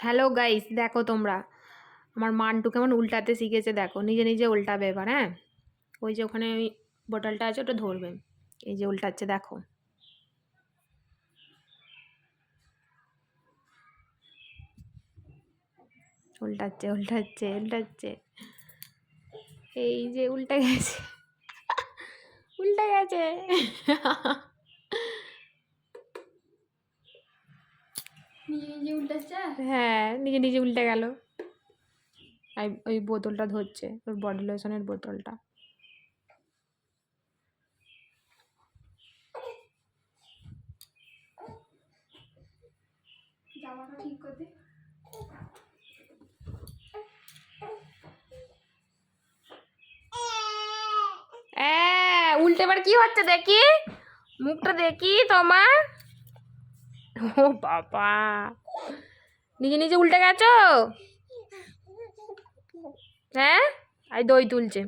Hello guys, দেখো তোমরা আমার মান্টু কেমন উল্টাতে শিখেছে। দেখো নিজে নিজে উল্টাবে এবার। হ্যাঁ, ওই যে ওখানে ওই বোতলটা আছে ওটা ধরবে। এই যে উল্টাচ্ছে, দেখো। উল্টাচ্ছে উল্টাচ্ছে উল্টাচ্ছে, এই যে উল্টে গেছে উল্টে গেছে নিজে নিজে উল্টাচ্ছে। হ্যাঁ, নিজে নিজে উল্টে গেল। ওই বোতলটা ধরছে, ওর বডি লোশনের বোতলটা। জামাটা ঠিক করতে উল্টে এবার কি হচ্ছে দেখি, মুখটা দেখি তোমার। ও বাবা, নিজে নিজে উল্টে গেছো। হ্যাঁ, আর দই তুলছে।